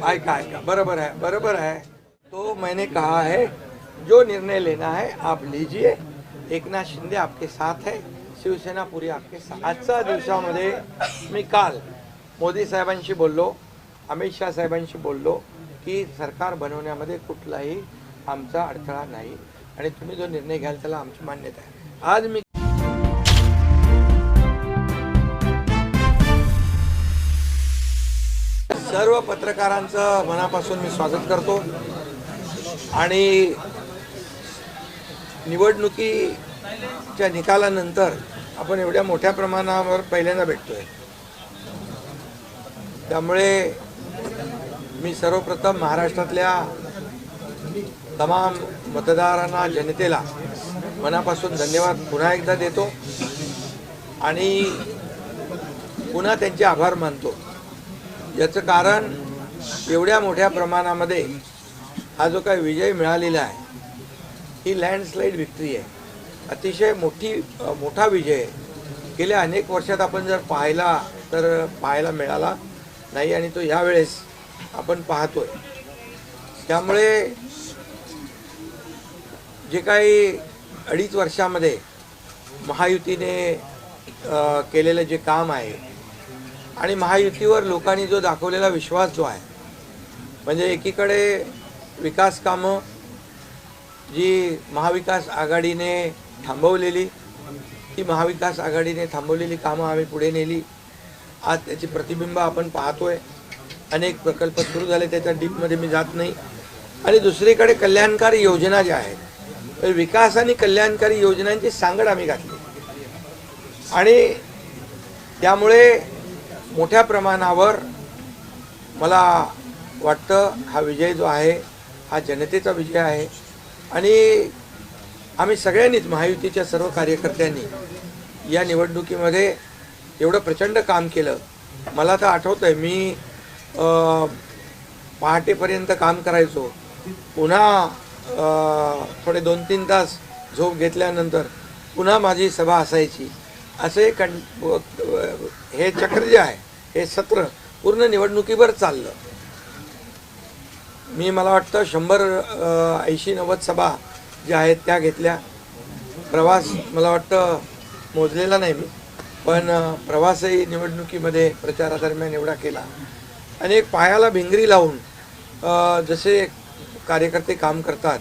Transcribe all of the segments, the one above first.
ऐका ऐका, बरोबर है। तो मैंने कहा है जो निर्णय लेना है आप लीजिए। एकनाथ शिंदे आपके साथ है, शिवसेना पूरी आपके साथ। आजच्या दिवसामध्ये मी काल मोदी साहेबांशी बोललो, अमित शाह साहेबांशी बोललो की सरकार बनवण्यामध्ये कुठलाही आमचा अडथळा नाही आणि तुम्ही जो निर्णय घ्याल त्याला आमची मान्यता आहे। आज मी सर्व पत्रकारांचं मनापासून मी स्वागत करतो आणि निवडणुकीच्या निकालानंतर आपण एवढ्या मोठ्या प्रमाणावर पहिल्यांदा भेटतोय, त्यामुळे मी सर्वप्रथम महाराष्ट्रातल्या तमाम मतदारांना, जनतेला मनापासून धन्यवाद पुन्हा एकदा देतो आणि पुन्हा त्यांचे आभार मानतो। याचं कारण एवढ्या मोठ्या प्रमाणामध्ये हा जो काही विजय मिळालेला आहे ही लँडस्लाइड विक्ट्री आहे, अतिशय मोठा विजय आहे। गेल्या अनेक वर्षात आपण जर पाहायला मिळाला नाही आणि तो यावेळेस आपण पाहतोय। त्यामुळे जे काही 2.5 वर्षामध्ये महायुतीने केलेलं जे काम आहे आणि महायुतीवर लोकांनी जो दाखवलेला विश्वास जो आहे, म्हणजे एकीकडे विकास कामं जी महाविकास आघाडीने थांबवलेली, ती महाविकास आघाडीने थांबवलेली कामं आम्ही पुढे नेली। आज त्याची प्रतिबिंब आपण पाहतोय, अनेक प्रकल्प सुरू झाले, त्याच्या डीपमध्ये मी जात नाही। आणि दुसरीकडे कल्याणकारी योजना ज्या आहेत, विकास आणि कल्याणकारी योजनांची सांगड आम्ही घातली आणि त्यामुळे मोठ्या प्रमाणावर मला वाटतं हा विजय जो आहे हा जनतेचा विजय आहे आणि आम्ही सगळ्यांनीच, महायुतीच्या सर्व कार्यकर्त्यांनी या निवडणुकीमध्ये एवढं प्रचंड काम केलं। मला तर आठवतंय मी पहाटेपर्यंत काम करायचो, पुन्हा थोडे 2-3 तास झोप घेतल्यानंतर पुन्हा माझी सभा असायची। असे हे चक्र जे आहे, हे सत्र पूर्ण निवडणुकीवर चाललं। मला वाटतं 180-90 सभा ज्या आहेत त्या घेतल्या। प्रवास मला वाटतं मोजलेला नाही मी, पण प्रवासही निवडणुकीमध्ये प्रचारादरम्यान एवढा केला। अनेक पायाला भिंगरी लावून जसे कार्यकर्ते काम करतात,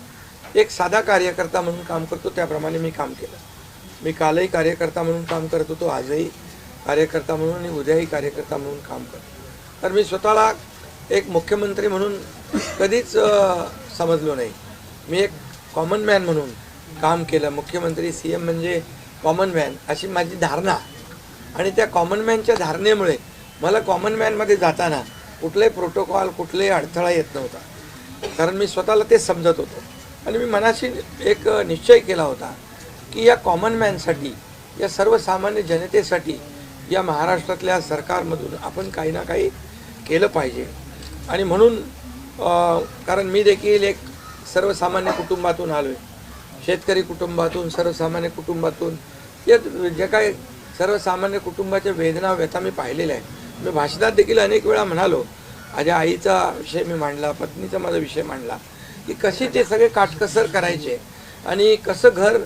एक साधा कार्यकर्ता म्हणून काम करतो त्याप्रमाणे मी काम केलं। मी कालही कार्यकर्ता म्हणून काम करत होतो, आजही कार्यकर्ता म्हणून आणि उद्याही कार्यकर्ता म्हणून काम करतो। तर मी स्वतःला एक मुख्यमंत्री म्हणून कधीच समजलो नाही, मी एक कॉमन मॅन म्हणून काम केलं। मुख्यमंत्री CM म्हणजे कॉमन मॅन अशी माझी धारणा, आणि त्या कॉमन मॅनच्या धारणेमुळे मला कॉमन मॅनमध्ये जाताना कुठलाही प्रोटोकॉल, कुठलाही अडथळा येत नव्हता, कारण मी स्वतःला ते समजत होतो। आणि मी मनाशी एक निश्चय केला होता की या कॉमन मॅनसाठी, या सर्वसामान्य जनतेसाठी या महाराष्ट्रातल्या सरकारमधून आपण काही ना काही केलं पाहिजे। आणि म्हणून कारण मी देखील एक सर्वसामान्य कुटुंबातून आलो आहे, शेतकरी कुटुंबातून, सर्वसामान्य कुटुंबातून, या जे काही सर्वसामान्य कुटुंबाच्या वेदना, व्यथा मी पाहिलेल्या आहेत। मी भाषणात देखील अनेक वेळा म्हणालो, माझ्या आईचा विषय मी मांडला, पत्नीचा माझा विषय मांडला की कसे ते सगळे काटकसर करायचे आणि कसं घर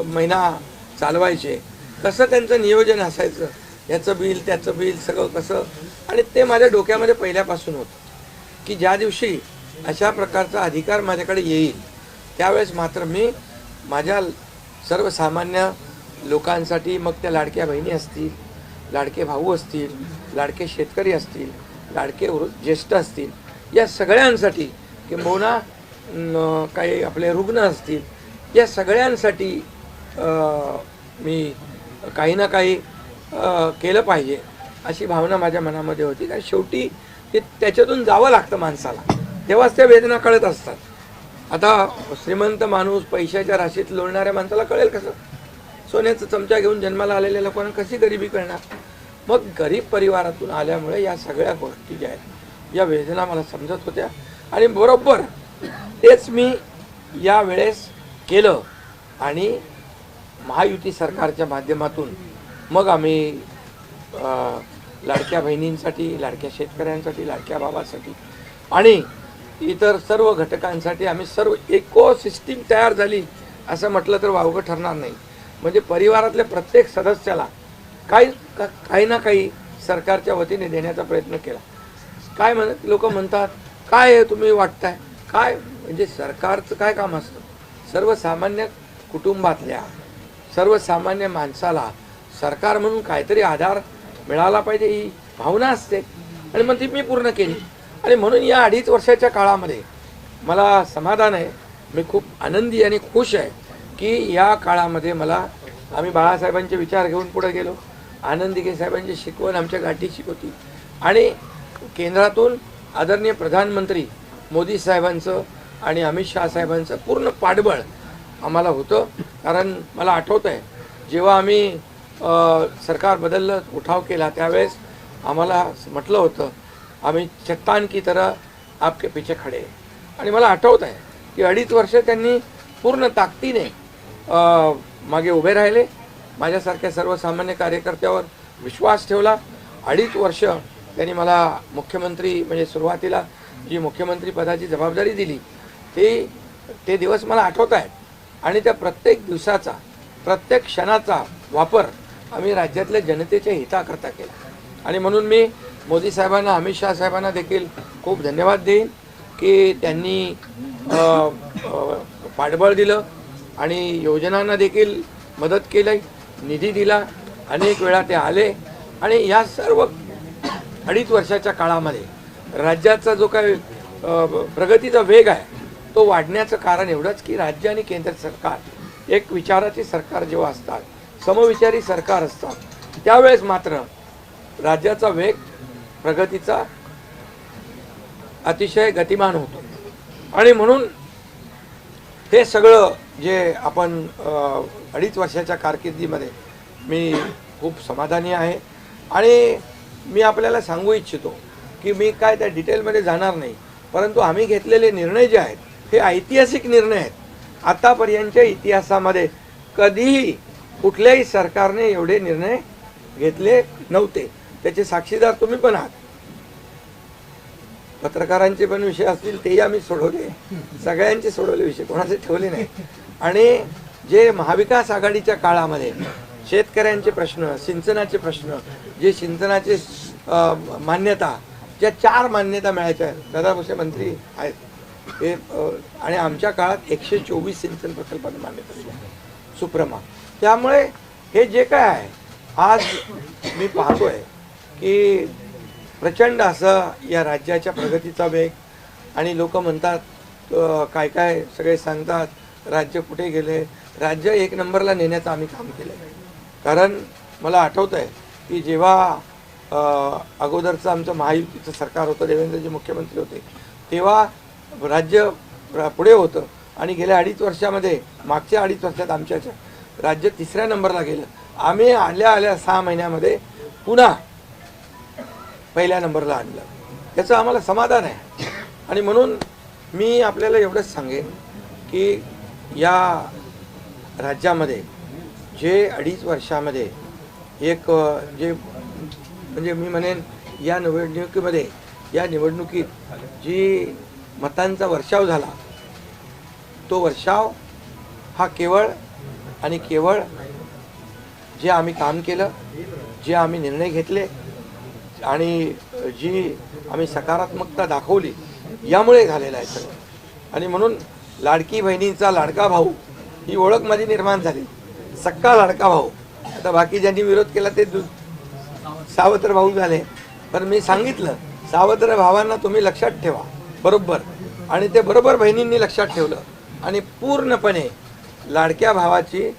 महिना चालवायचे, कसं त्यांचं नियोजन असायचं, याचं बिल त्याचं बिल सगळं कसं। आणि ते माझ्या डोक्यामध्ये पहिल्यापासून होतं की ज्या दिवशी अशा प्रकारचा अधिकार माझ्याकडे येईल त्यावेळेस मात्र मी माझ्या सर्वसामान्य लोकांसाठी, मग त्या लाडक्या बहिणी असतील, लाडके भाऊ असतील, लाडके शेतकरी असतील, लाडके ज्येष्ठ असतील, या सगळ्यांसाठी, किंबहुना काही आपले रुग्ण असतील, या सगळ्यांसाठी मी काही ना काही केलं पाहिजे अशी भावना माझ्या मनामध्ये होती। कारण शेवटी ते त्याच्यातून जावं लागतं माणसाला, तेव्हाच त्या वेदना कळत असतात। आता श्रीमंत माणूस, पैशाच्या राशीत लोळणाऱ्या माणसाला कळेल कसं? सोन्याचा चमचा घेऊन जन्माला आलेल्या लोकांना कशी गरिबी कळणार? मग गरीब परिवारातून आल्यामुळे या सगळ्या गोष्टी ज्या आहेत, या वेदना मला समजत होत्या आणि बरोबर तेच मी या वेळेस केलं आणि महायुती सरकारच्या माध्यमातून मग आम्ही लाडक्या बहिणींसाठी, लाडक्या शेतकऱ्यांसाठी, लाडक्या भावासाठी आणि इतर सर्व घटकांसाठी आम्ही सर्व इकोसिस्टीम तयार झाली असं म्हटलं तर वावगं ठरणार नाही. म्हणजे परिवारातल्या प्रत्येक सदस्याला काही ना काही सरकारच्या वतीने देण्याचा प्रयत्न केला. काय लोक म्हणतात काय आहे तुम्ही वाटताय काय, म्हणजे सरकारचं काय काम असतं, सर्वसामान्य कुटुंबातल्या सर्वसामान्य माणसाला सरकार म्हणून काहीतरी आधार मिळाला पाहिजे ही भावना असते आणि मग ती मी पूर्ण केली. आणि म्हणून या 2.5 वर्षाच्या काळामध्ये मला समाधान आहे, मी खूप आनंदी आणि खुश आहे की या काळामध्ये आम्ही बाळासाहेबांचे विचार घेऊन पुढे गेलो. आनंद दिघे साहेबांची शिकवण आमच्या गाठीशी होती आणि केंद्रातून आदरणीय प्रधानमंत्री मोदी साहेबांचं आणि अमित शहा साहेबांचं पूर्ण पाठबळ आम्हाला होतं. कारण मला आठवतं आहे जेव्हा आम्ही सरकार बदललं, उठाव केला, त्यावेळेस आम्हाला म्हटलं होतं आम्ही चट्टान की तरह आपके पीछे खडे. आणि मला आठवत आहे की 2.5 वर्ष त्यांनी पूर्ण ताकदीने मागे उभे राहिले, माझ्यासारख्या सर्वसामान्य कार्यकर्त्यावर विश्वास ठेवला. 2.5 वर्ष त्यांनी मला मुख्यमंत्री म्हणजे सुरुवातीला जी मुख्यमंत्री पदाची जबाबदारी दिली ते दिवस मला आठवत आहेत आणि त्या प्रत्येक दिवसाचा प्रत्येक क्षणाचा वापर आम्ही राज्यातल्या जनतेच्या हिताकरता केला. आणि म्हणून मी मोदी साहेबांना, अमित शहा साहेबांना देखील खूप धन्यवाद देईन की त्यांनी पाठबळ दिलं आणि योजनांना देखील मदत केली, निधी दिला, अनेक वेळा ते आले. आणि या सर्व 2.5 वर्षाच्या काळामध्ये राज्याचा जो काही प्रगतीचा वेग आहे तो वाढण्याचं कारण एवढंच की राज्य आणि केंद्र सरकार एक विचाराची सरकार जेव्हा असतात, समविचारी सरकार असतात, त्यावेळेस मात्र राज्याचा वेग प्रगतीचा अतिशय गतिमान होतो. आणि म्हणून हे सगळं जे आपण 2.5 वर्षाच्या कारकिर्दीमध्ये मी खूप समाधानी आहे. आणि मी आपल्याला सांगू इच्छितो की मी काय त्या डिटेलमध्ये जाणार नाही, परंतु आम्ही घेतलेले निर्णय जे आहेत हे ऐतिहासिक निर्णय आहेत. आतापर्यंतच्या इतिहासामध्ये कधीही कुठल्याही सरकारने एवढे निर्णय घेतले नव्हते. त्याचे साक्षीदार तुम्ही पण आहात. पत्रकारांचे पण विषय असतील तेही आम्ही सोडवले, सगळ्यांचे सोडवले विषय, कोणाचे ठेवले नाही. आणि जे महाविकास आघाडीच्या काळामध्ये शेतकऱ्यांचे प्रश्न, सिंचनाचे प्रश्न, जे सिंचनाचे मान्यता, ज्या 4 मान्यता मिळायच्या, दादा भुसे मंत्री आहेत ते, आणि आमच्या काळात 124 सिंचन प्रकल्पांना मान्यता दिली, सुप्रमा. त्यामुळे हे जे काय आहे आज मी पाहतोय की प्रचंड असं या राज्याच्या प्रगतीचा वेग. आणि लोक म्हणतात काय काय सगळे सांगतात राज्य कुठे गेले, राज्य 1 नंबरला नेण्याचं आम्ही काम केलं. कारण मला आठवतं आहे की जेव्हा अगोदरचं आमचं महायुतीचं सरकार होतं, देवेंद्रजी मुख्यमंत्री होते, तेव्हा राज्य पुढे होतं आणि गेल्या 2.5 वर्षामध्ये, मागच्या 2.5 वर्षात आमच्या राज्य 3ऱ्या नंबरला गेलं. आम्ही आल्या 6 महिन्यामध्ये पुन्हा 1ल्या नंबरला आणलं. याचं आम्हाला समाधान आहे. आणि म्हणून मी आपल्याला एवढंच सांगेन की या राज्यामध्ये जे 2.5 वर्षामध्ये एक जे म्हणजे मी म्हणेन या निवडणुकीत जी मतांचा वर्षाव झाला, तो वर्षाव हा केवळ आणि केवळ जे आम्ही काम केलं, जे आम्ही निर्णय घेतले आणि जी आम्ही सकारात्मकता दाखवली यामुळे झालेला आहे सगळं. आणि म्हणून लाडकी बहिणींचा लाडका भाऊ ही ओळख माझी निर्माण झाली, सक्का लाडका भाऊ. आता बाकी ज्यांनी विरोध केला ते सावत्र भाऊ झाले, पण मी सांगितलं सावत्र भावांना तुम्ही लक्षात ठेवा बरोबर. आणि ते बरोबर बहिणींनी लक्षात ठेवलं आणि पूर्णपणे लाडक्या भावाची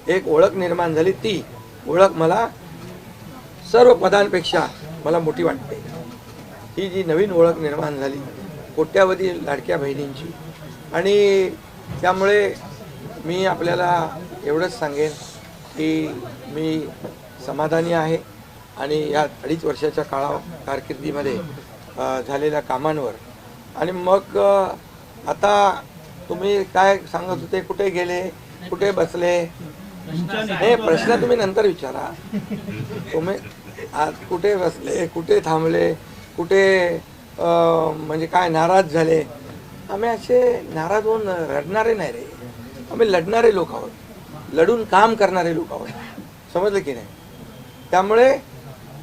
एक ओळख निर्माण झाली. ती ओळख मला सर्व पदांपेक्षा मला मोठी वाटते. ही जी नवीन ओळख निर्माण झाली कोट्यावधी लाडक्या बहिणींची. आणि त्यामुळे मी आपल्याला एवढंच सांगेन की मी समाधानी आहे आणि या 2.5 वर्षाच्या कारकिर्दीमध्ये झालेल्या कामांवर. आणि मग आता तुम्ही काय सांगत होते, कुठे गेले, कुठे बसले, हे प्रश्न तुम्ही नंतर विचारा. आज कुठे बसले, कुठे थांबले, कुठे म्हणजे काय नाराज झाले. आम्ही असे नाराज होऊन रडणारे नाही रे, आम्ही लढणारे लोक आहोत, लढून काम करणारे लोक आहोत. समजलं की नाही? त्यामुळे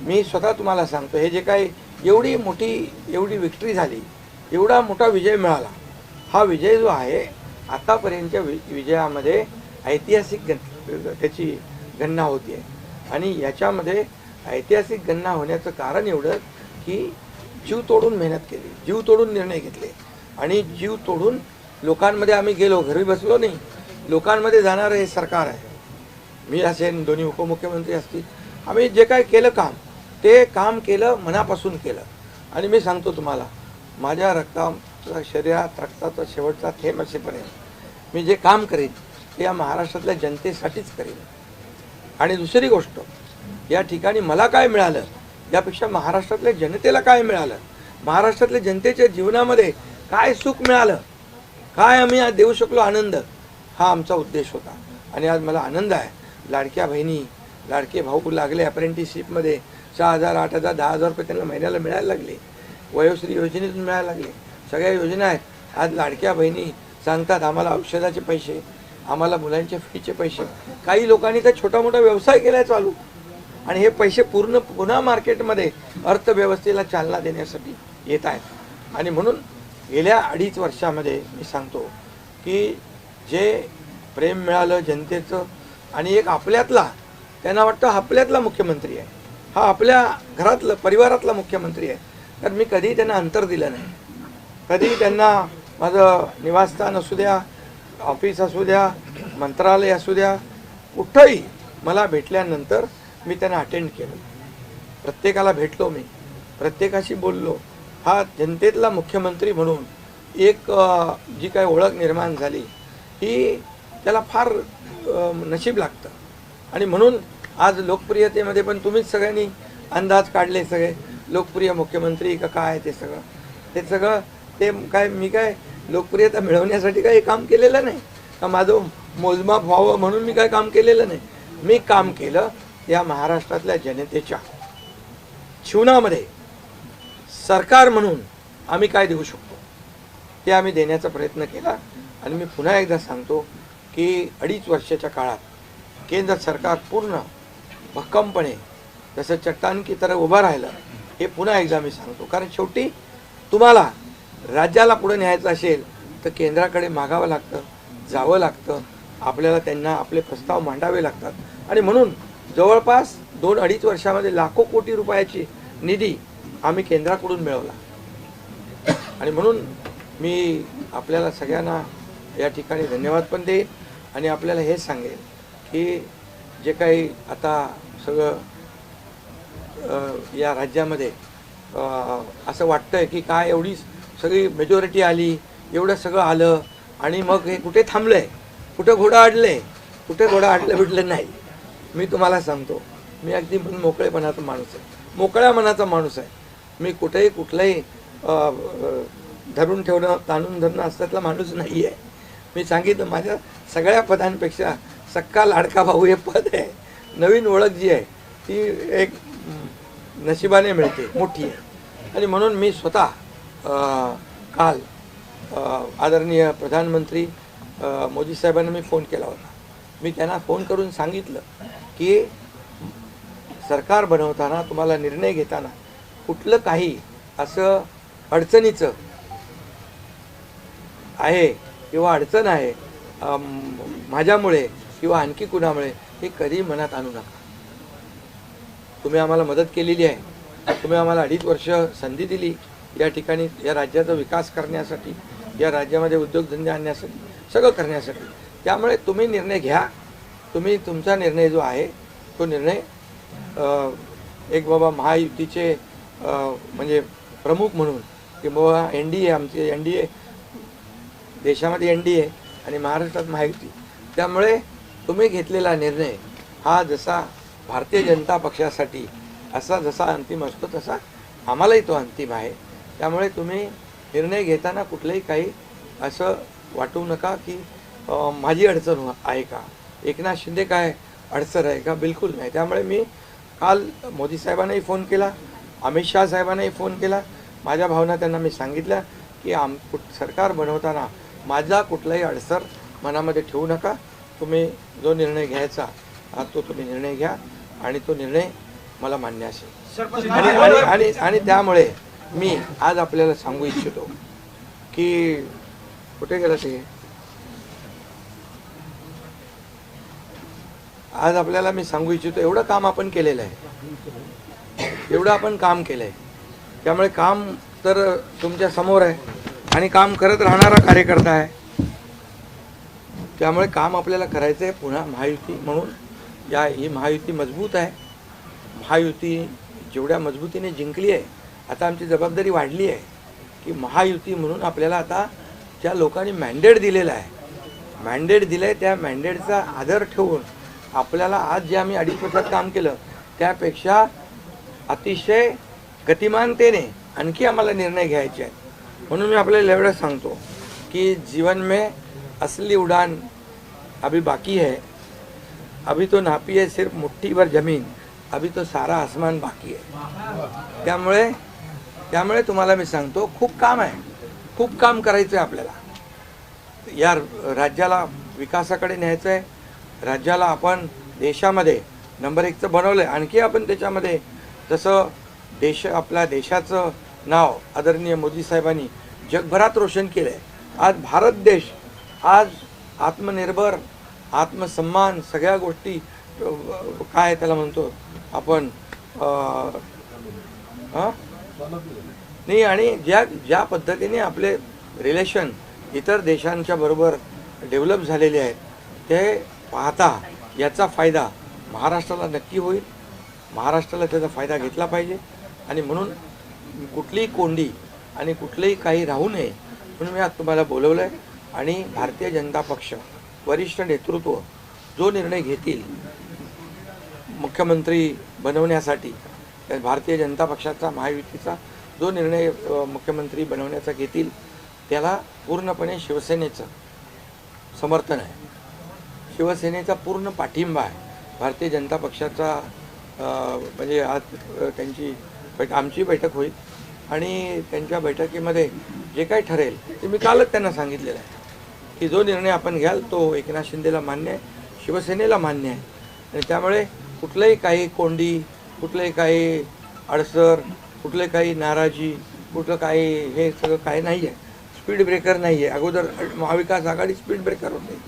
मी स्वतः तुम्हाला सांगतो, हे जे काही एवढी मोठी एवढी विक्ट्री झाली, एवढा मोठा विजय मिळाला, हा विजय जो आहे आतापर्यंतच्या विजयामध्ये ऐतिहासिक त्याची गणना होती आहे. आणि याच्यामध्ये ऐतिहासिक गणना होण्याचं कारण एवढं की जीव तोडून मेहनत केली, जीव तोडून निर्णय घेतले आणि जीव तोडून लोकांमध्ये आम्ही गेलो, घरी बसलो नाही, लोकांमध्ये जाणारं हे सरकार आहे. मी असेन, दोन्ही उपमुख्यमंत्री असतील, आम्ही जे काय केलं काम, ते काम केलं, मनापासून केलं. आणि मी सांगतो तुम्हाला, माझ्या रक्ताचा शरीरात रक्ताचा शेवटचा थेंब असेपर्यंत मी जे काम करेन ते या महाराष्ट्रातल्या जनतेसाठीच करेन. आणि दुसरी गोष्ट, या ठिकाणी मला काय मिळालं यापेक्षा महाराष्ट्रातल्या जनतेला काय मिळालं, महाराष्ट्रातल्या जनतेच्या जीवनामध्ये काय सुख मिळालं, काय आम्ही आज देऊ शकलो आनंद, हा आमचा उद्देश होता. आणि आज मला आनंद आहे, लाडक्या बहिणी लाडके भाऊ लागले अप्रेंटिसशिपमध्ये, 6,000 8,000 10,000 रुपये त्यांना महिन्याला मिळायला लागले, वयोश्री योजनेतून मिळायला लागले, सगळ्या योजना आहेत. आज लाडक्या बहिणी सांगतात आम्हाला औषधाचे पैसे, आम्हाला मुलांच्या फीचे पैसे. काही लोकांनी तर छोटा मोठा व्यवसाय केला आहे चालू, आणि हे पैसे पुन्हा मार्केटमध्ये अर्थव्यवस्थेला चालना देण्यासाठी येत आहेत. आणि म्हणून गेल्या 2.5 वर्षामध्ये मी सांगतो की जे प्रेम मिळालं जनतेचं, आणि एक आपल्यातला, त्यांना वाटतं आपल्यातला मुख्यमंत्री आहे, हा आपल्या घरातलं परिवारातला मुख्यमंत्री आहे. तर मी कधीही त्यांना अंतर दिलं नाही, कधीही त्यांना माझं निवासस्थान असू द्या, ऑफिस असू द्या, मंत्रालय असू द्या, कुठंही मला भेटल्यानंतर मी त्यांना अटेंड केलं, प्रत्येकाला भेटलो, मी प्रत्येकाशी बोललो. हा जनतेतला मुख्यमंत्री म्हणून एक जी काही ओळख निर्माण झाली, ही त्याला फार नशीब लागतं. आणि म्हणून आज लोकप्रियतेमध्ये पण तुम्हीच सगळ्यांनी अंदाज काढले, सगळे लोकप्रिय मुख्यमंत्री का काय, ते सगळं ते काय, मी काय लोकप्रियता मिळवण्यासाठी काही काम केलेलं नाही, का माझं मोजमाप व्हावं म्हणून मी काय काम केलेलं नाही. मी काम केलं या महाराष्ट्रातल्या जनतेच्या जीवनामध्ये सरकार म्हणून आम्ही काय देऊ शकतो ते आम्ही देण्याचा प्रयत्न केला. आणि मी पुन्हा एकदा सांगतो की 2.5 वर्षाच्या काळात केंद्र सरकार पूर्ण भक्कमपणे जसं चट्टान की तरह उभं राहिलं, हे पुन्हा एकदा मी सांगतो. कारण शेवटी तुम्हाला राज्याला पुढे न्यायचं असेल तर केंद्राकडे मागावं लागतं, जावं लागतं, आपल्याला त्यांना आपले प्रस्ताव मांडावे लागतात. आणि म्हणून जवळपास 2-2.5 वर्षामध्ये लाखो कोटी रुपयाची निधी आम्ही केंद्राकडून मिळवला. आणि म्हणून मी आपल्याला सगळ्यांना या ठिकाणी धन्यवाद पण देईन आणि आपल्याला हे सांगेन की जे काही आता सगळं या राज्यामध्ये असं वाटतंय की काय एवढी सगळी मेजॉरिटी आली, एवढं सगळं आलं आणि मग हे कुठे थांबलंय, कुठं घोडं अडलंय, कुठे घोडं अडलं भेटलं नाही. मी तुम्हाला सांगतो, मी अगदी मोकळेपणाचा माणूस आहे, मोकळ्या मनाचा माणूस आहे. मी कुठेही कुठलंही धरून ठेवणं, ताणून धरणं असल्यातला माणूस नाही आहे. मी सांगितलं, माझ्या सगळ्या पदांपेक्षा सक्का लाडका भाऊ हे पद आहे. नवीन ओळख जी आहे ती एक नशिबाने मिळते, मोठी आहे. आणि म्हणून मी स्वतः काल आदरणीय प्रधानमंत्री मोदी साहेबांना मी फोन केला होता. मी त्यांना फोन करून सांगितलं की सरकार बनवताना, तुम्हाला निर्णय घेताना कुठलं काही असं अडचणीचं आहे किंवा अडचण आहे माझ्यामुळे किंवा आणखी कुणामुळे, हे कधी मनात आणू नका. तुम्ही आम्हाला मदत केलेली आहे, तुम्ही आम्हाला 2.5 वर्ष संधी दिली या ठिकाणी या राज्याचा विकास करण्यासाठी, या राज्यामध्ये उद्योगधंदे आणण्यासाठी, सगळं करण्यासाठी. त्यामुळे तुम्ही निर्णय घ्या, तुम्ही तुमचा निर्णय जो आहे तो निर्णय एक बाबा महायुतीचे म्हणजे प्रमुख म्हणून की बाबा NDA, आमचे NDA, देशामध्ये NDA आणि महाराष्ट्रात महायुती. त्यामुळे तुम्ही घेतलेला निर्णय हा जसा भारतीय जनता पक्षासाठी असा जसा अंतिम असतो तसा आम्हालाही तो अंतिम आहे. त्यामुळे तुम्ही निर्णय घेताना कुठलंही काही असं वाटू नका की माझी अडचण आहे का, एकनाथ शिंदे काय अडचण आहे का, बिलकुल नाही. त्यामुळे मी काल मोदी साहेबांनाही फोन केला, अमित शाह साहेबांनाही फोन केला. माझ्या भावना त्यांना मी सांगितल्या की सरकार बनवताना माझा कुठलाही अडसर मनामध्ये ठेवू नका. तुम्ही जो निर्णय घ्यायचा तो तुम्ही निर्णय घ्या आणि तो निर्णय मला मान्य असेल. आणि त्यामुळे मी आज आपल्याला सांगू इच्छितो की कुठे गेलं ते, आज आपल्याला मी सांगू इच्छितो एवढं काम आपण केलेलं आहे, एवढं आपण काम केलं आहे. त्यामुळे काम तर तुमच्या समोर आहे आणि काम करत राहणारा कार्यकर्ता आहे. त्यामुळे काम आपल्याला करायचं आहे. पुन्हा महायुती म्हणून ही महायुती मजबूत आहे. महायुती जेवढ्या मजबूतीने जिंकली आहे, आता आमची जबाबदारी वाढली आहे की महायुती म्हणून आपल्याला आता ज्या लोकांनी मॅन्डेट दिलेलं आहे, मॅन्डेट दिलं आहे, त्या मॅन्डेटचा आदर ठेवून आपल्याला आज जे आम्ही 2.5 वर्षात काम केलं त्यापेक्षा अतिशय गतिमानतेने आणखी आम्हाला निर्णय घ्यायचे आहेत. म्हणून मी आपल्याला एवढं सांगतो कि जीवन में असली उड़ान अभी बाकी है. अभी तो नापी है सिर्फ मुट्ठी भर जमीन, अभी तो सारा आसमान बाकी है. त्यामुळे तुम्हाला मी सांगतो खूप काम आहे, खूप काम करायचं आहे आपल्याला. या राज्याला विकासाकडे न्यायचं आहे. राज्याला आपण देशामध्ये नंबर 1चं बनवलं आहे. आणखी आपण त्याच्यामध्ये जसं आपल्या देशाचं नाव आदरणीय मोदी साहेबांनी जगभरात रोशन केलं आहे. आज भारत देश आज आत्मनिर्भर, आत्मसन्मान सगळ्या गोष्टी काय त्याला म्हणतो आपण नाही. आणि ज्या पद्धतीने आपले रिलेशन इतर देशांच्या बरोबर डेव्हलप झालेले आहेत ते पाहता याचा फायदा महाराष्ट्राला नक्की होईल. महाराष्ट्राला त्याचा फायदा घेतला पाहिजे आणि म्हणून कुठलीही कोंडी आणि कुठलेही काही राहू नये म्हणून मी आज तुम्हाला बोलवलं आहे. आणि भारतीय जनता पक्ष वरिष्ठ नेतृत्व जो निर्णय घेतील मुख्यमंत्री बनवण्यासाठी, भारतीय जनता पक्षाचा महायुतीचा जो निर्णय मुख्यमंत्री बनवण्याचा घेतील त्याला पूर्णपणे शिवसेनेचं समर्थन आहे, शिवसेनेचा पूर्ण पाठिंबा आहे. भारतीय जनता पक्षाचा म्हणजे आज आमची बैठक होईल आणि त्यांच्या बैठकीमध्ये जे काही ठरेल ते मी कालच त्यांना सांगितलेलं आहे की जो निर्णय आपण घ्याल तो एकनाथ शिंदेला मान्य आहे, शिवसेनेला मान्य आहे. आणि त्यामुळे कुठलंही काही कोंडी, कुठलंही काही अडसर, कुठले काही नाराजी, कुठलं काही हे सगळं काही नाही आहे. स्पीड ब्रेकर नाही आहे. अगोदर महाविकास आघाडी स्पीड ब्रेकर होते,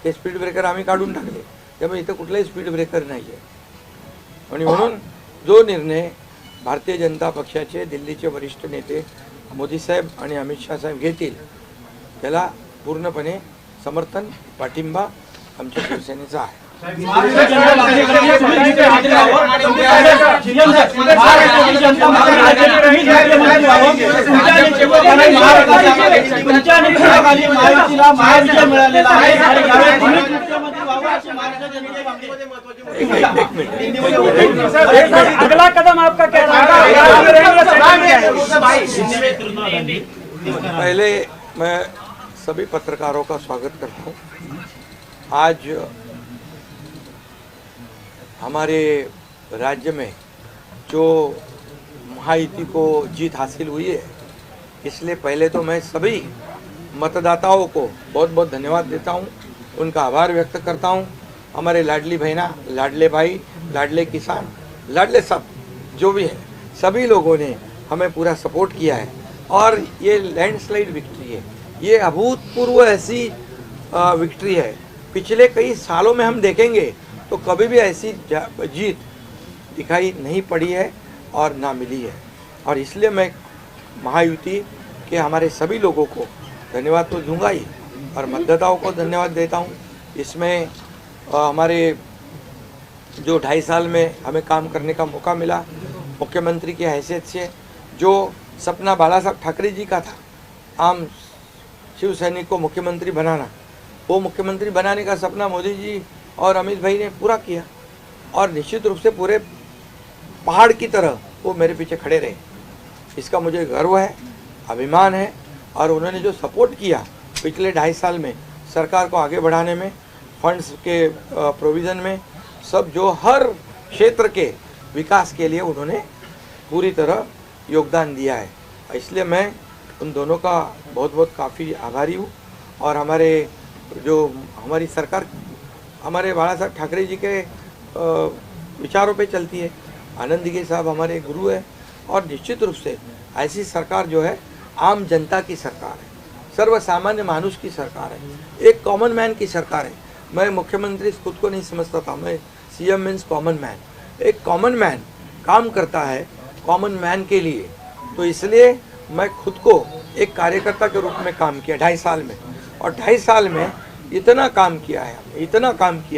ते स्पीड ब्रेकर आम्ही काढून टाकले. त्यामुळे इथं कुठलाही स्पीड ब्रेकर नाही आहे. आणि म्हणून जो निर्णय भारतीय जनता पक्षाचे दिल्लीचे वरिष्ठ नेते मोदी साहेब आणि अमित शाह साहेब घेतील त्याला पूर्णपणे समर्थन, पाठिंबा आमच्या शिवसेनेचा आहे. अगला कदम आपका क्या पहले मैं सभी पत्रकारों का स्वागत करता हूँ. आज हमारे राज्य में जो महायुति को जीत हासिल हुई है, इसलिए पहले तो मैं सभी मतदाताओं को बहुत बहुत धन्यवाद देता हूँ, उनका आभार व्यक्त करता हूँ. हमारे लाडली बहना, लाडले भाई, लाडले किसान, लाडले सब जो भी है, सभी लोगों ने हमें पूरा सपोर्ट किया है और ये लैंडस्लाइड विक्ट्री है. ये अभूतपूर्व ऐसी विक्ट्री है. पिछले कई सालों में हम देखेंगे तो कभी भी ऐसी जीत दिखाई नहीं पड़ी है और ना मिली है. और इसलिए मैं महायुति के हमारे सभी लोगों को धन्यवाद तो दूंगा ही और मतदाताओं को धन्यवाद देता हूँ. इसमें हमारे जो 2.5 साल में हमें काम करने का मौका मिला, मुख्यमंत्री की हैसियत से जो सपना बाला साहब ठाकरे जी का था, आम शिव सैनिक को मुख्यमंत्री बनाना, वो मुख्यमंत्री बनाने का सपना मोदी जी और अमित भाई ने पूरा किया. और निश्चित रूप से पूरे पहाड़ की तरह वो मेरे पीछे खड़े रहे. इसका मुझे गर्व है, अभिमान है. और उन्होंने जो सपोर्ट किया पिछले 2.5 साल में सरकार को आगे बढ़ाने में, फंड्स के प्रोविज़न में, सब जो हर क्षेत्र के विकास के लिए उन्होंने पूरी तरह योगदान दिया है। इसलिए मैं उन दोनों का बहुत बहुत काफ़ी आभारी हूँ। और हमारी सरकार हमारे बाला साहब ठाकरे जी के विचारों पे चलती है। आनंद दिघे साहब हमारे गुरु है और निश्चित रूप से ऐसी सरकार जो है आम जनता की सरकार है, सर्वसामान्य मानुष की सरकार है, एक कॉमन मैन की सरकार है। मैं मुख्यमंत्री खुद को नहीं समझता था, मैं सीएम मीन्स कॉमन मैन। एक कॉमन मैन काम करता है कॉमन मैन के लिए, तो इसलिए मैं खुद को एक कार्यकर्ता के रूप में काम किया 2.5 साल में। और 2.5 साल में इतना काम किया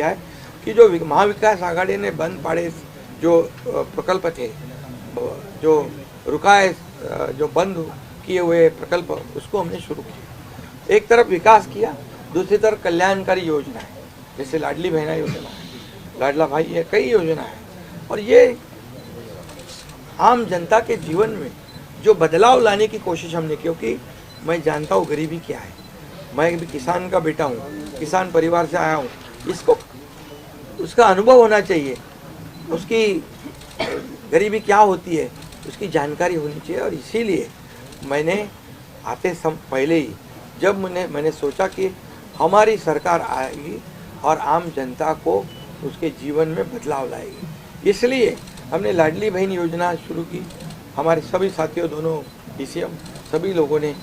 है कि जो महाविकास आघाड़ी ने बंद पड़े जो प्रकल्प थे, जो रुकाए, जो बंद किए हुए प्रकल्प, उसको हमने शुरू किया। एक तरफ विकास किया, दूसरी तरफ कल्याणकारी योजना है, जैसे लाडली बहना योजना है, लाडला भाई है, कई योजना है। और ये आम जनता के जीवन में जो बदलाव लाने की कोशिश हमने, क्योंकि मैं जानता हूँ गरीबी क्या है, मैं भी किसान का बेटा हूँ, किसान परिवार से आया हूँ, इसको उसका अनुभव होना चाहिए, उसकी गरीबी क्या होती है उसकी जानकारी होनी चाहिए। और इसीलिए मैंने पहले ही जब मैंने सोचा कि हमारी सरकार आएगी और आम जनता को उसके जीवन में बदलाव लाएगी, इसलिए हमने लाडली बहन योजना शुरू की। हमारे सभी साथियों, दोनों डीसीएम, सभी लोगों ने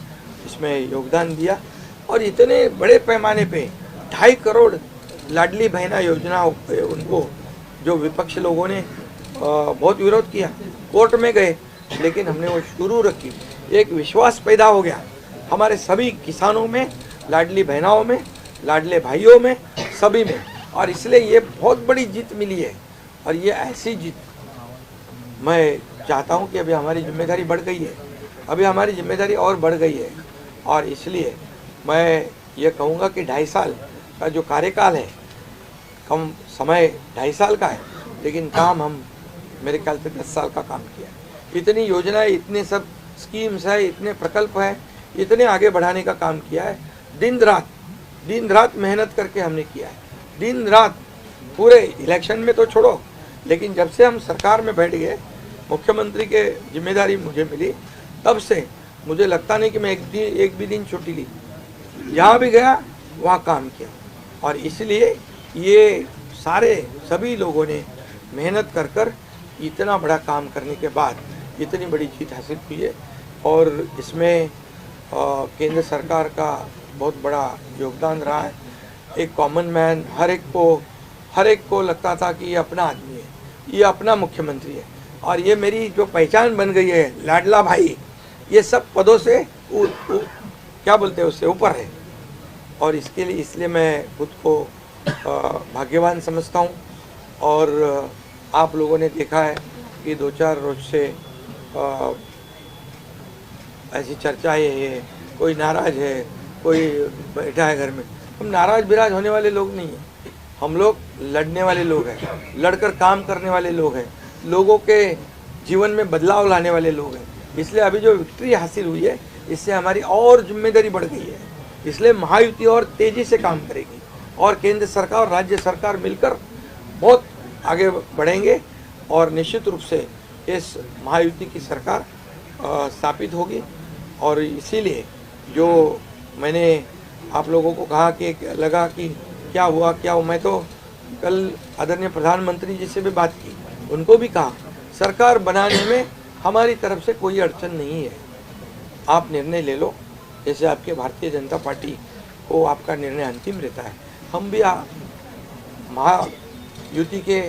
इसमें योगदान दिया और इतने बड़े पैमाने पे 2.5 करोड़ लाडली बहना योजना उनको जो विपक्ष लोगों ने बहुत विरोध किया, कोर्ट में गए, लेकिन हमने वो शुरू रखी। एक विश्वास पैदा हो गया हमारे सभी किसानों में, लाडली बहनाओं में, लाडले भाइयों में, सभी में। और इसलिए ये बहुत बड़ी जीत मिली है। और ये ऐसी जीत मैं चाहता हूँ कि अभी हमारी जिम्मेदारी बढ़ गई है, अभी हमारी जिम्मेदारी और बढ़ गई है। और इसलिए मैं ये कहूँगा कि 2.5 साल का जो कार्यकाल है, कम समय 2.5 साल का है, लेकिन काम हम मेरे ख्याल से 10 साल का काम किया है। इतनी योजनाएं, इतने सब स्कीम्स है, इतने प्रकल्प है, इतने आगे बढ़ाने का काम किया है। दिन रात मेहनत करके हमने किया है, दिन रात। पूरे इलेक्शन में तो छोड़ो, लेकिन जब से हम सरकार में बैठ गए, मुख्यमंत्री के जिम्मेदारी मुझे मिली, तब से मुझे लगता नहीं कि मैं एक भी दिन छुट्टी ली। जहाँ भी गया वहाँ काम किया। और इसलिए ये सभी लोगों ने मेहनत कर इतना बड़ा काम करने के बाद इतनी बड़ी जीत हासिल हुई है। और इसमें केंद्र सरकार का बहुत बड़ा योगदान रहा है। एक कॉमन मैन, हर एक को लगता था कि ये अपना आदमी है, ये अपना मुख्यमंत्री है। और ये मेरी जो पहचान बन गई है, लाडला भाई, ये सब पदों से क्या बोलते हैं, उससे ऊपर है। और इसलिए मैं खुद को भाग्यवान समझता हूँ। और आप लोगों ने देखा है कि 2-4 रोज से ऐसी चर्चाएं है, कोई नाराज़ है, कोई बैठा है घर में। हम नाराज़ बिराज होने वाले लोग नहीं हैं, हम लोग लड़ने वाले लोग हैं, लड़कर काम करने वाले लोग हैं, लोगों के जीवन में बदलाव लाने वाले लोग हैं। इसलिए अभी जो विक्ट्री हासिल हुई है, इससे हमारी और जिम्मेदारी बढ़ गई है। इसलिए महायुति और तेज़ी से काम करेगी और केंद्र सरकार और राज्य सरकार मिलकर बहुत आगे बढ़ेंगे और निश्चित रूप से इस महायुति की सरकार स्थापित होगी। और इसीलिए जो मैंने आप लोगों को कहा कि लगा कि क्या हुआ, मैं तो कल आदरणीय प्रधानमंत्री जी से भी बात की, उनको भी कहा सरकार बनाने में हमारी तरफ से कोई अड़चन नहीं है, आप निर्णय ले लो। जैसे आपके भारतीय जनता पार्टी को आपका निर्णय अंतिम रहता है, हम भी महायुति के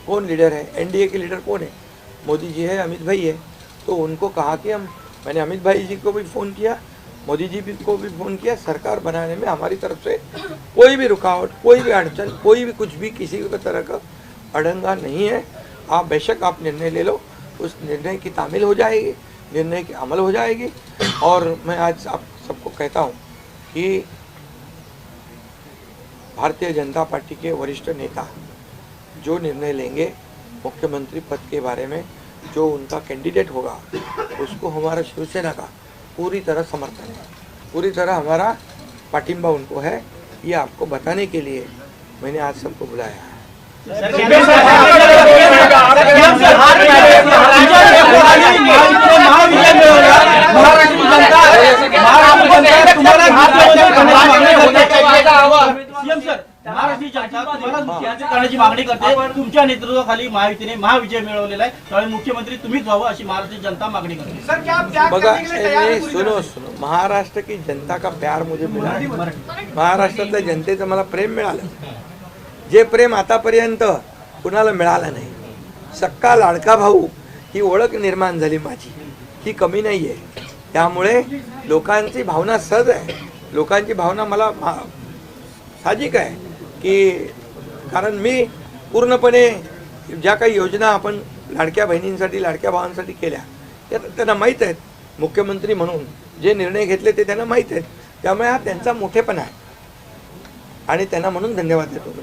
कौन लीडर है, एनडीए के लीडर कौन है, मोदी जी है, अमित भाई है। तो उनको कहा कि मैंने अमित भाई जी को भी फ़ोन किया, मोदी जी को भी फ़ोन किया, सरकार बनाने में हमारी तरफ से कोई भी रुकावट, कोई भी अड़चन, कोई भी कुछ भी किसी भी तरह का अड़ंगा नहीं है। आप बेशक आप निर्णय ले लो, उस निर्णय की तामील हो जाएगी, निर्णय की अमल हो जाएगी। और मैं आज आप सबको कहता हूँ कि भारतीय जनता पार्टी के वरिष्ठ नेता जो निर्णय लेंगे मुख्यमंत्री पद के बारे में, जो उनका कैंडिडेट होगा, उसको हमारा शिवसेना का पूरी तरह समर्थन है, पूरी तरह हमारा पाटिंबा उनको है। ये आपको बताने के लिए मैंने आज सबको बुलाया है। करण्याची मागणी करते. तुमच्या नेतृत्वाखाली महायुतीने महाविजय मिळवलेला आहे, त्यामुळे मुख्यमंत्री तुम्हीच व्हावं अशी महाराष्ट्राची जनता मागणी करते. बघा सुनो सुनो, महाराष्ट्र की जनता का प्यार मुझे मिला, महाराष्ट्रातल्या जनतेचं मला प्रेम मिळालं, जे प्रेम आतापर्यंत कुणाला मिळालं नाही. सक्का लाडका भाऊ ही ओळख निर्माण झाली माझी, ही कमी नाही आहे. त्यामुळे लोकांची भावना सहज आहे, लोकांची भावना मला साहजिक आहे की कारण मी पूर्णपणे ज्या काही योजना आपण लाडक्या बहिणींसाठी लाडक्या भावांसाठी केल्या त्या त्यांना माहीत आहेत. मुख्यमंत्री म्हणून जे निर्णय घेतले ते त्यांना माहीत आहेत. त्यामुळे हा त्यांचा मोठेपणा आहे आणि त्यांना म्हणून धन्यवाद देतो मी.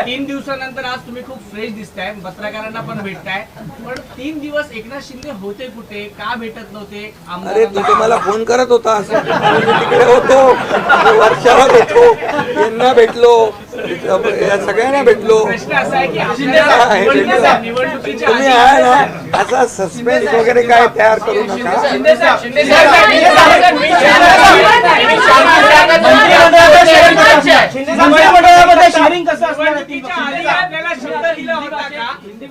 3 दिवसानंतर आज तुम्ही खूप फ्रेश दिसताय, पत्रकारांना पण भेटताय, पण 3 दिवस एकनाथ शिंदे होते कुठे, का भेटत नव्हते? अरे तू तर मला फोन करत होता, तिकडे होतो, वर्षाला भेटलो, यांना भेटलो, या सगळ्यांना भेटलो. प्रश्न असा आहे की तुम्ही आहे ना असा सस्पेन्स वगैरे काय तयार करू नका. शेअरिंग कसं असणार? आपल्याला शब्द दिला होता का?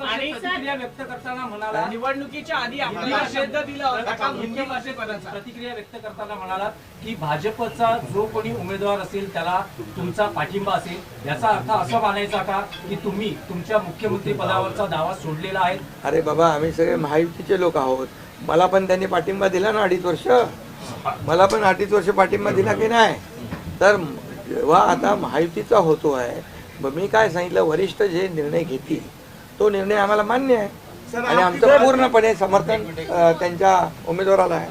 आणि प्रतिक्रिया व्यक्त करताना म्हणाला, निवडणुकीच्या आधी आपल्याला शब्द दिला होता का मुख्यमंत्रीपदाचा? प्रतिक्रिया व्यक्त करताना म्हणाला की भाजपचा जो कोणी उमेदवार असेल त्याला तुमचा पाठिंबा असेल, याचा अर्थ असा मानायचा का की तुम्ही तुमच्या मुख्यमंत्री पदावरचा दावा सोडलेला आहे? अरे बाबा, आम्ही सगळे महायुतीचे लोक आहोत. मला पण त्यांनी पाठिंबा दिला ना 2.5 वर्ष, मला पण 2.5 वर्ष पाठिंबा दिला की नाही. तर जेव्हा आता महायुतीचा होतो आहे, मी काय सांगितलं, वरिष्ठ जे निर्णय घेतील तो निर्णय आम्हाला मान्य आहे आणि आमचं पूर्णपणे समर्थन त्यांच्या उमेदवाराला आहे.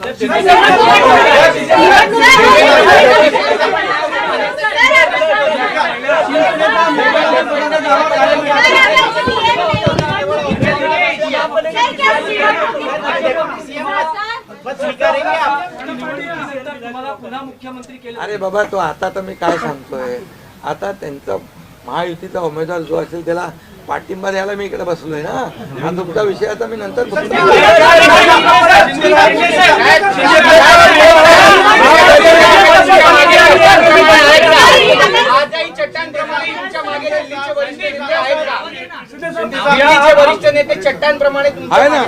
पुन्हा मुख्यमंत्री केलं. अरे बाबा, तो आता तर मी काय सांगतोय, आता त्यांचा महायुतीचा उमेदवार जो असेल त्याला पाठिंबा द्यायला मी इकडे बसलोय ना. हा तुमचा विषय आता मी नंतर आहे ना.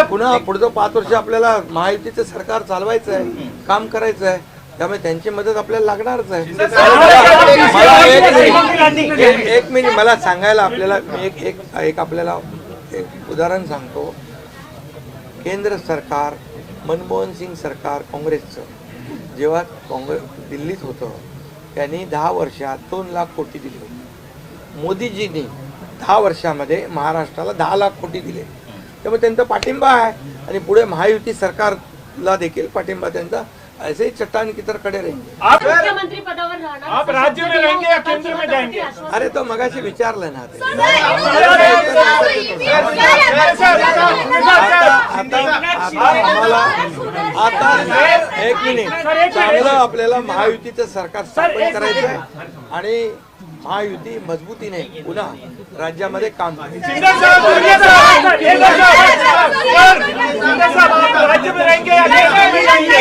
पुन्हा पुढचं 5 वर्ष आपल्याला महायुतीचं सरकार चालवायचं आहे, काम करायचं आहे, त्यामुळे त्यांची मदत आपल्याला लागणारच आहे. एक मिनिट मला सांगायला, आपल्याला मी एक आपल्याला एक उदाहरण सांगतो. केंद्र सरकार, मनमोहन सिंग सरकार काँग्रेसचं, जेव्हा दिल्लीत होतं त्यांनी 10 वर्षात 2 लाख कोटी दिले होते. मोदीजींनी 10 वर्षामध्ये महाराष्ट्राला 10 लाख कोटी दिले. त्यामुळे त्यांचा पाठिंबा आहे आणि पुढे महायुती सरकारला देखील पाठिंबा त्यांचा ऐसे ही चट्टान की तरह खड़े रहेंगे. आप मुख्यमंत्री पदावर राहणार, आप राज्य में रहेंगे या केंद्र में जाएंगे? अरे तो मगाशी विचारलं ना ते. आता एक मिनिट, चांगलं आपल्याला महायुतीचं सरकार स्थापन करायचं आहे आणि महायुती मजबूतीने पुन्हा राज्यामध्ये काम राज्य में रहेंगे या केंद्र में जाएंगे?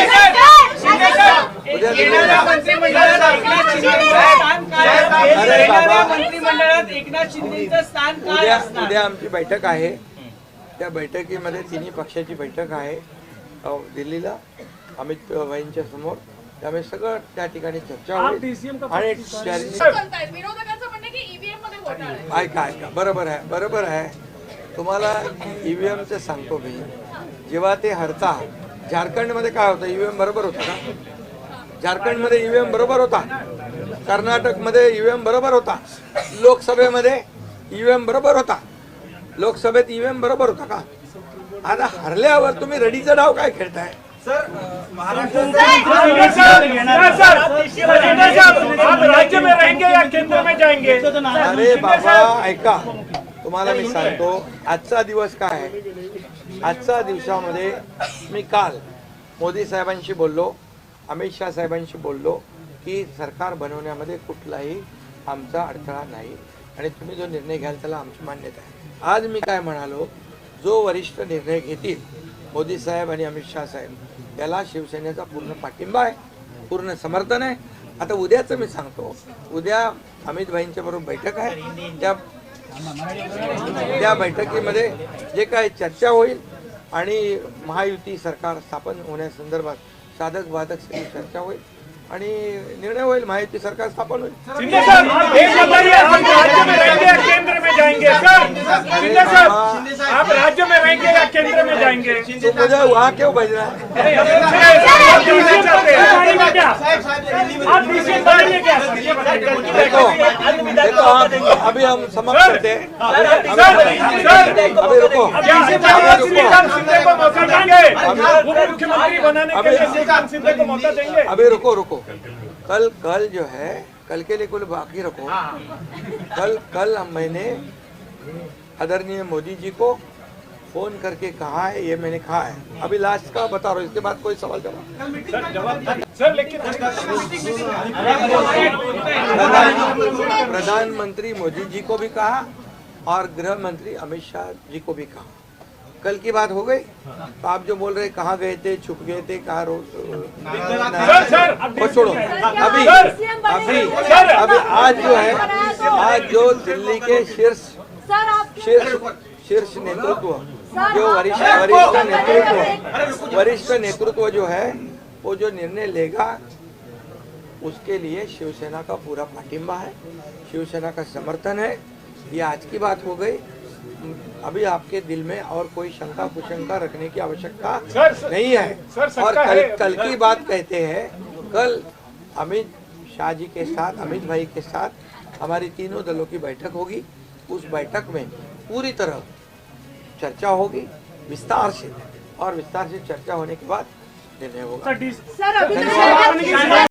मंत्रिमंडळात एकनाथ शिंदेचं स्थान काय असणार? उद्या आमची बैठक आहे. त्या बैठकीमध्ये तिन्ही पक्षाची बैठक आहे दिल्लीला अमित भाईंच्या समोर. त्यामुळे सगळं त्या ठिकाणी चर्चा होईल आणि ऐका बरोबर आहे. तुम्हाला ईव्हीएमचं सांगतो मी. जेव्हा ते हरता, झारखंडमध्ये काय होतं, ईव्हीएम बरोबर होता का? झारखंडमध्ये ईव्हीएम बरोबर होता, कर्नाटकमध्ये ईव्हीएम बरोबर होता, लोकसभेमध्ये ईव्हीएम बरोबर होता, लोकसभेत ईव्हीएम बरोबर होता का? आता हरल्यावर तुम्ही रडीचा डाव काय खेळताय? राज्य में रहेंगे या केंद्र में जाएंगे? अरे बाबा ऐका, तुम्हाला मी सांगतो आजचा दिवस काय आहे. आजच्या दिवसामध्ये मी काल मोदी साहेबांशी बोललो अमित शाह साहेबांशी बोललो की सरकार बनवण्यामध्ये कुठलाही आमचा अडथळा नाही आणि तुम्ही जो निर्णय घ्याल त्याला आमची मान्यता आहे. आज मी काय म्हणालो, जो वरिष्ठ निर्णय घेतील मोदी साहेब आणि अमित शाह साहेब त्याला शिवसेनेचा पूर्ण पाठिंबा आहे, पूर्ण समर्थन आहे. आता उद्याचं मी सांगतो, उद्या अमित भाईंच्या बरोबर बैठक आहे. त्या बैठकीमध्ये जे काही चर्चा होईल आणि महायुती सरकार स्थापन होण्यासंदर्भात साधक बाधक सगळी चर्चा होईल आणि निर्णय होईल, महायुती सरकार स्थापन होईल. शिंदे साहब एक बताइए, आप राज्य में रहेंगे या केंद्र में जाएंगे? सर शिंदे साहब, आप राज्य में रहेंगे या केंद्र में जाएंगे? तो मुझे वहाँ क्यों भेजना है? आप डीसी बनाएंगे क्या? देखो अभी हम समाप्त करते हैं. अभी रुको, शिंदे को मौका देंगे, उप मुख्यमंत्री बनाने के लिए श्रीकांत शिंदे को मौका देंगे. अभी रुको. कल जो है, कल के लिए कुल बाकी रखो. कल मैंने आदरणीय मोदी जी को फोन करके कहा है, ये मैंने कहा है. अभी लास्ट का बता रहा हूँ, इसके बाद कोई सवाल जवाब. सर लेकिन प्रधानमंत्री मोदी जी को भी कहा और गृह मंत्री अमित शाह जी को भी कहा. कल की बात हो गई. तो आप जो बोल रहे कहाँ गए थे, छुप गए थे, कहाँ सर, वो छोड़ो. अभी आज जो है, आज जो दिल्ली के शीर्ष नेतृत्व, जो वरिष्ठ नेतृत्व जो है, वो जो निर्णय लेगा उसके लिए शिवसेना का पूरा पाठिंबा है, शिवसेना का समर्थन है. ये आज की बात हो गई. अभी आपके दिल में और कोई शंका कुशंका रखने की आवश्यकता नहीं है. और कल की बात कहते हैं, कल अमित शाह जी के साथ, अमित भाई के साथ हमारी तीनों दलों की बैठक होगी. उस बैठक में पूरी तरह चर्चा होगी विस्तार से, और विस्तार से चर्चा होने के बाद निर्णय होगा. सर अभी